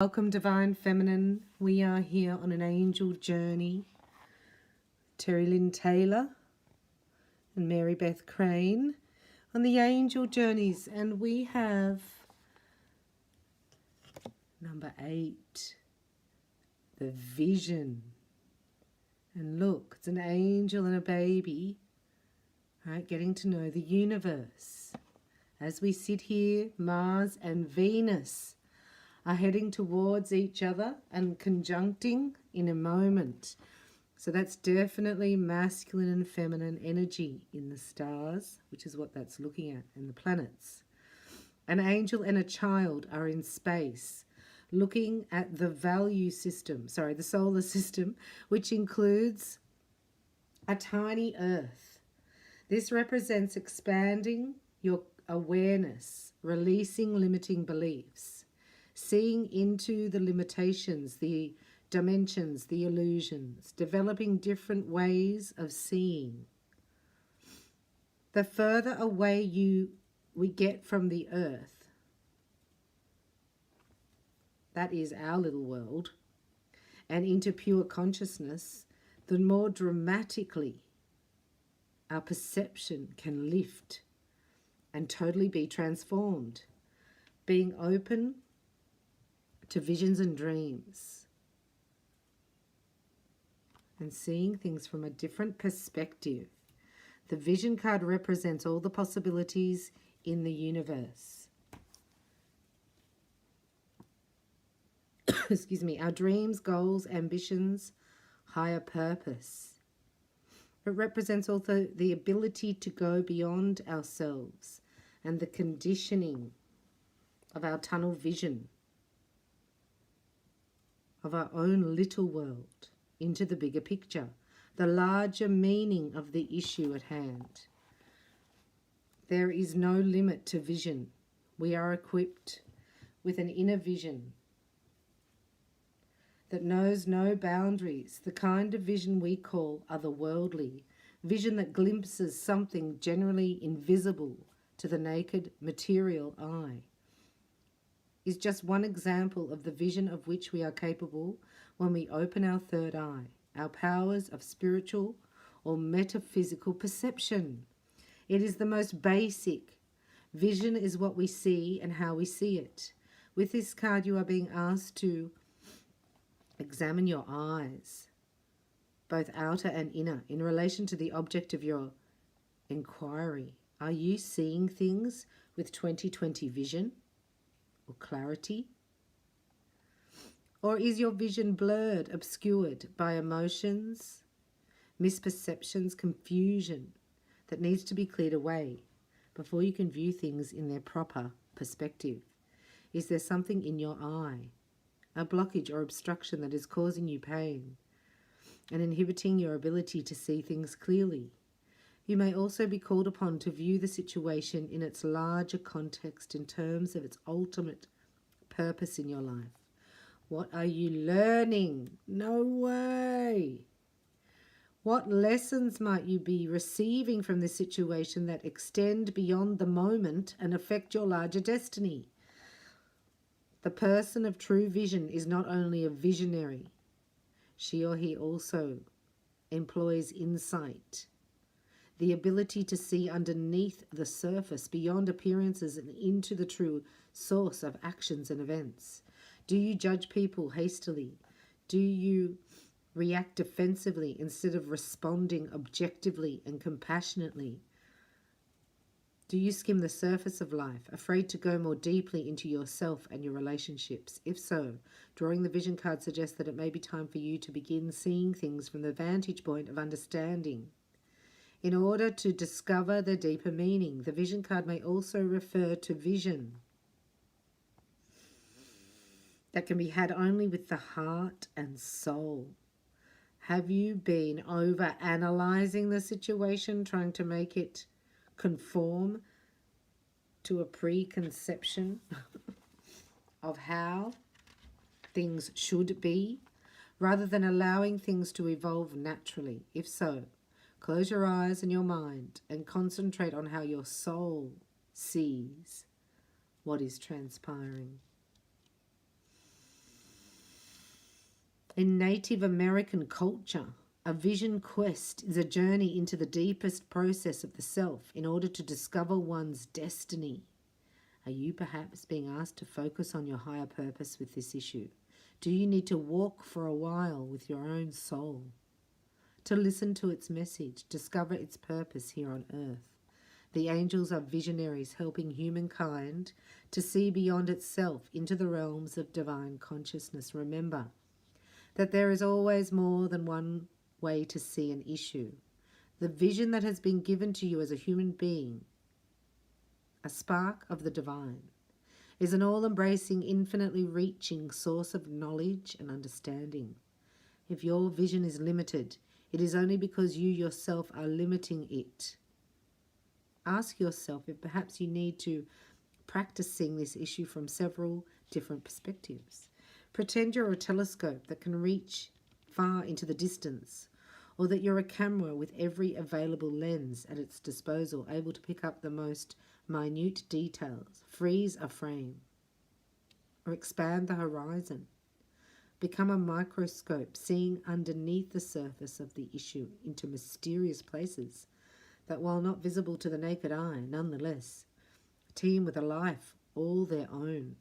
Welcome, Divine Feminine. We are here on an angel journey. Terry Lynn Taylor and Mary Beth Crane on the angel journeys. And we have number 8, the vision. And look, it's an angel and a baby, right, getting to know the universe. As we sit here, Mars and Venus are heading towards each other and conjuncting in a moment. So that's definitely masculine and feminine energy in the stars, which is what that's looking at, and the planets. An angel and a child are in space, looking at the the solar system, which includes a tiny Earth. This represents expanding your awareness, releasing limiting beliefs, seeing into the limitations, the dimensions, the illusions, developing different ways of seeing. The further away we get from the earth, that is our little world, and into pure consciousness, the more dramatically our perception can lift and totally be transformed. Being open to visions and dreams and seeing things from a different perspective. The vision card represents all the possibilities in the universe. Excuse me, our dreams, goals, ambitions, higher purpose. It represents also the ability to go beyond ourselves and the conditioning of our tunnel vision of our own little world into the bigger picture, the larger meaning of the issue at hand. There is no limit to vision. We are equipped with an inner vision that knows no boundaries, the kind of vision we call otherworldly, vision that glimpses something generally invisible to the naked material eye, is just one example of the vision of which we are capable when we open our third eye, our powers of spiritual or metaphysical perception. It is the most basic. Vision is what we see and how we see it. With this card, you are being asked to examine your eyes, both outer and inner, in relation to the object of your inquiry. Are you seeing things with 20/20 vision or clarity? Or is your vision blurred, obscured by emotions, misperceptions, confusion that needs to be cleared away before you can view things in their proper perspective? Is there something in your eye, a blockage or obstruction that is causing you pain and inhibiting your ability to see things clearly? You may also be called upon to view the situation in its larger context in terms of its ultimate purpose in your life. What are you learning? No way. What lessons might you be receiving from this situation that extend beyond the moment and affect your larger destiny? The person of true vision is not only a visionary, she or he also employs insight, the ability to see underneath the surface, beyond appearances, and into the true source of actions and events. Do you judge people hastily? Do you react defensively instead of responding objectively and compassionately? Do you skim the surface of life, afraid to go more deeply into yourself and your relationships? If so, drawing the vision card suggests that it may be time for you to begin seeing things from the vantage point of understanding in order to discover the deeper meaning. The vision card may also refer to vision that can be had only with the heart and soul. Have you been over-analyzing the situation, trying to make it conform to a preconception of how things should be, rather than allowing things to evolve naturally? If so, close your eyes and your mind and concentrate on how your soul sees what is transpiring. In Native American culture, a vision quest is a journey into the deepest process of the self in order to discover one's destiny. Are you perhaps being asked to focus on your higher purpose with this issue? Do you need to walk for a while with your own soul? To listen to its message, discover its purpose here on earth. The angels are visionaries helping humankind to see beyond itself into the realms of divine consciousness. Remember that there is always more than one way to see an issue. The vision that has been given to you as a human being, a spark of the divine, is an all-embracing, infinitely reaching source of knowledge and understanding. If your vision is limited, it is only because you yourself are limiting it. Ask yourself if perhaps you need to practice seeing this issue from several different perspectives. Pretend you're a telescope that can reach far into the distance, or that you're a camera with every available lens at its disposal, able to pick up the most minute details, freeze a frame, or expand the horizon. Become a microscope, seeing underneath the surface of the issue into mysterious places that, while not visible to the naked eye, nonetheless teem with a life all their own.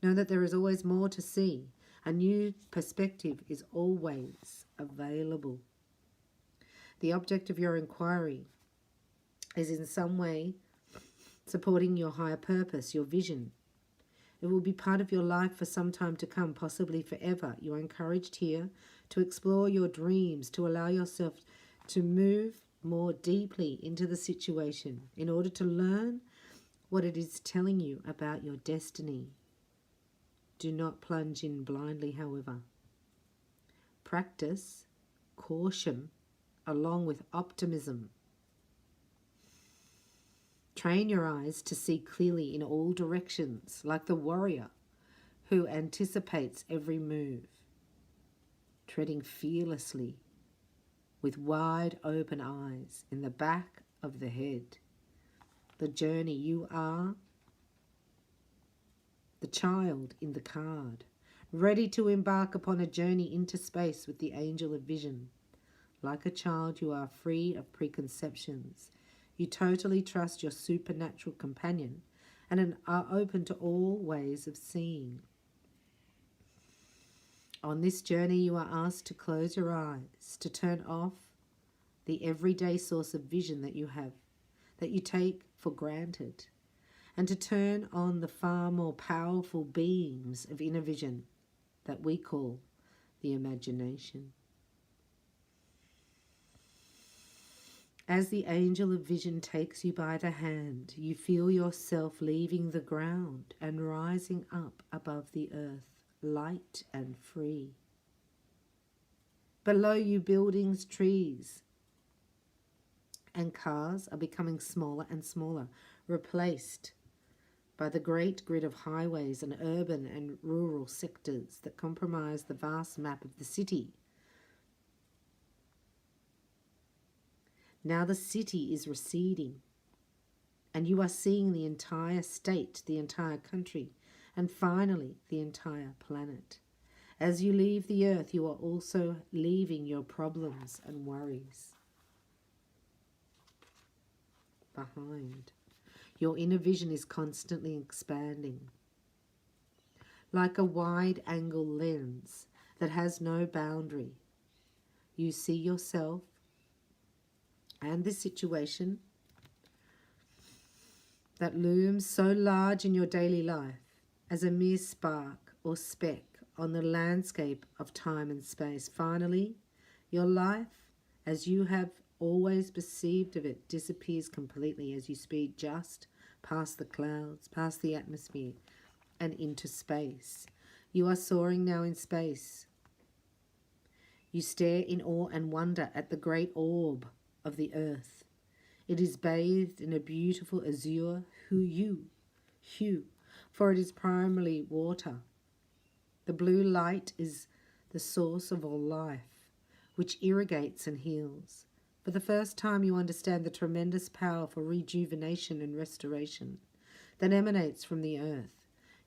Know that there is always more to see. A new perspective is always available. The object of your inquiry is in some way supporting your higher purpose, your vision. It will be part of your life for some time to come, possibly forever. You are encouraged here to explore your dreams, to allow yourself to move more deeply into the situation in order to learn what it is telling you about your destiny. Do not plunge in blindly, however. Practice caution along with optimism. Train your eyes to see clearly in all directions, like the warrior who anticipates every move, treading fearlessly with wide open eyes in the back of the head. The journey, you are the child in the card, ready to embark upon a journey into space with the angel of vision. Like a child, you are free of preconceptions. You totally trust your supernatural companion and are open to all ways of seeing. On this journey, you are asked to close your eyes, to turn off the everyday source of vision that you have, that you take for granted, and to turn on the far more powerful beams of inner vision that we call the imagination. As the angel of vision takes you by the hand, you feel yourself leaving the ground and rising up above the earth, light and free. Below you, buildings, trees, and cars are becoming smaller and smaller, replaced by the great grid of highways and urban and rural sectors that comprise the vast map of the city. Now the city is receding, and you are seeing the entire state, the entire country, and finally the entire planet. As you leave the earth, you are also leaving your problems and worries behind. Your inner vision is constantly expanding. Like a wide-angle lens that has no boundary, you see yourself and the situation that looms so large in your daily life as a mere spark or speck on the landscape of time and space. Finally, your life, as you have always perceived of it, disappears completely as you speed just past the clouds, past the atmosphere, and into space. You are soaring now in space. You stare in awe and wonder at the great orb of the earth. It is bathed in a beautiful azure hue, for it is primarily water. The blue light is the source of all life, which irrigates and heals. For the first time, you understand the tremendous power for rejuvenation and restoration that emanates from the earth.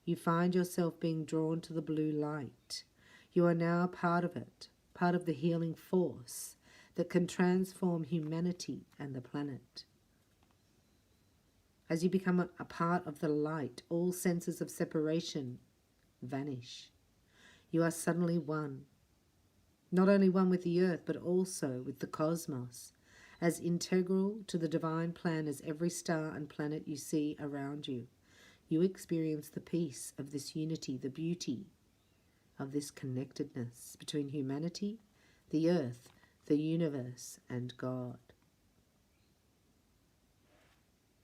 You find yourself being drawn to the blue light. You are now a part of it, part of the healing force that can transform humanity and the planet. As you become a part of the light, all senses of separation vanish. You are suddenly one, not only one with the earth, but also with the cosmos, as integral to the divine plan as every star and planet you see around you. You experience the peace of this unity, the beauty of this connectedness between humanity, the earth, the universe, and God.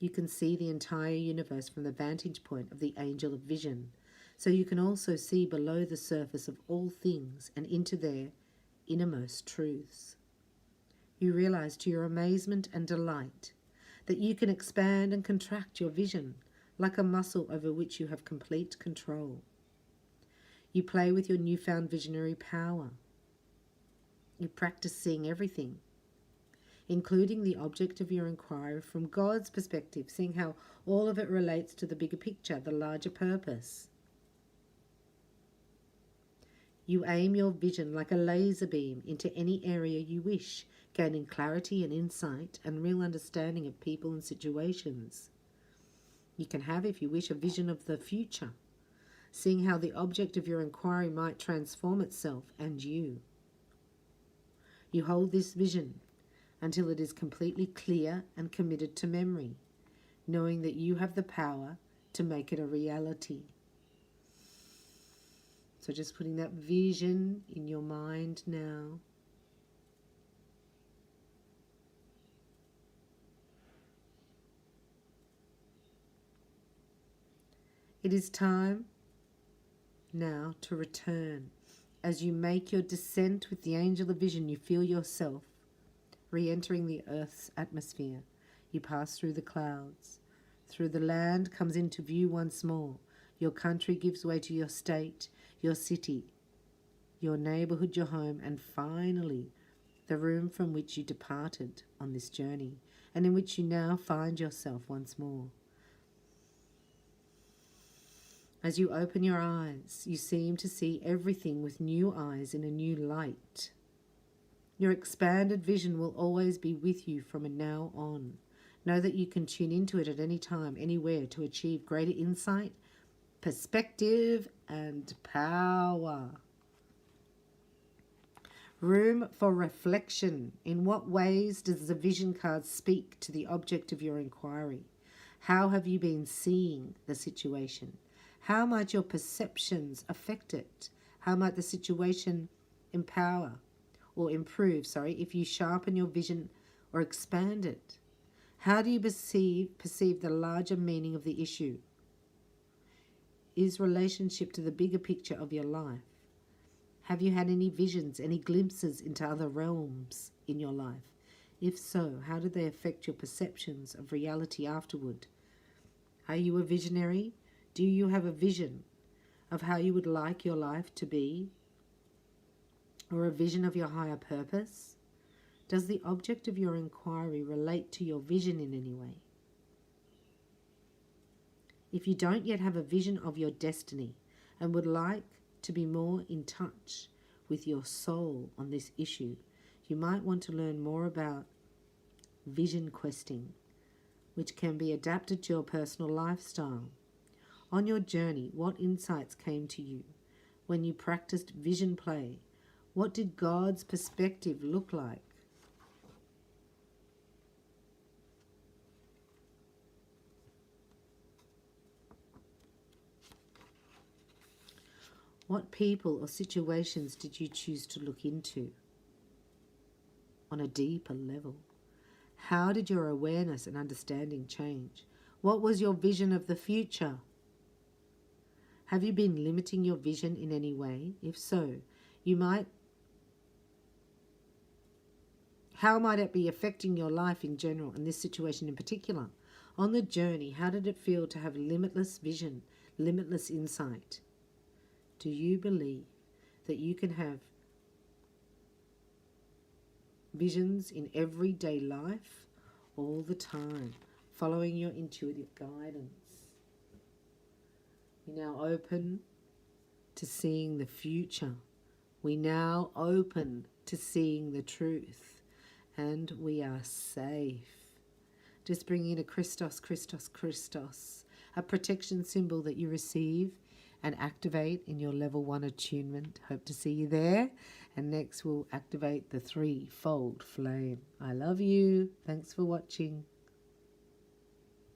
You can see the entire universe from the vantage point of the angel of vision, so you can also see below the surface of all things and into their innermost truths. You realize to your amazement and delight that you can expand and contract your vision like a muscle over which you have complete control. You play with your newfound visionary power. You practice seeing everything, including the object of your inquiry from God's perspective, seeing how all of it relates to the bigger picture, the larger purpose. You aim your vision like a laser beam into any area you wish, gaining clarity and insight and real understanding of people and situations. You can have, if you wish, a vision of the future, seeing how the object of your inquiry might transform itself and you. You hold this vision until it is completely clear and committed to memory, knowing that you have the power to make it a reality. So just putting that vision in your mind now. It is time now to return. As you make your descent with the angel of vision, you feel yourself re-entering the earth's atmosphere. You pass through the clouds. Through the land comes into view once more. Your country gives way to your state, your city, your neighborhood, your home, and finally the room from which you departed on this journey and in which you now find yourself once more. As you open your eyes, you seem to see everything with new eyes in a new light. Your expanded vision will always be with you from now on. Know that you can tune into it at any time, anywhere, to achieve greater insight, perspective, and power. Room for reflection. In what ways does the vision card speak to the object of your inquiry? How have you been seeing the situation? How might your perceptions affect it? How might the situation improve, if you sharpen your vision or expand it? How do you perceive the larger meaning of the issue? Is relationship to the bigger picture of your life? Have you had any visions, any glimpses into other realms in your life? If so, how did they affect your perceptions of reality afterward? Are you a visionary? Do you have a vision of how you would like your life to be? Or a vision of your higher purpose? Does the object of your inquiry relate to your vision in any way? If you don't yet have a vision of your destiny and would like to be more in touch with your soul on this issue, you might want to learn more about vision questing, which can be adapted to your personal lifestyle. On your journey, what insights came to you when you practiced vision play? What did God's perspective look like? What people or situations did you choose to look into on a deeper level? How did your awareness and understanding change? What was your vision of the future? Have you been limiting your vision in any way? If so, how might it be affecting your life in general and this situation in particular? On the journey, how did it feel to have limitless vision, limitless insight? Do you believe that you can have visions in everyday life all the time, following your intuitive guidance? You're now open to seeing the future We now open to seeing the truth, and we are safe. Just bring in a Christos, Christos, Christos, a protection symbol that you receive and activate in your level 1 attunement. Hope to see you there. And next we'll activate the 3-fold flame. I love you. Thanks for watching.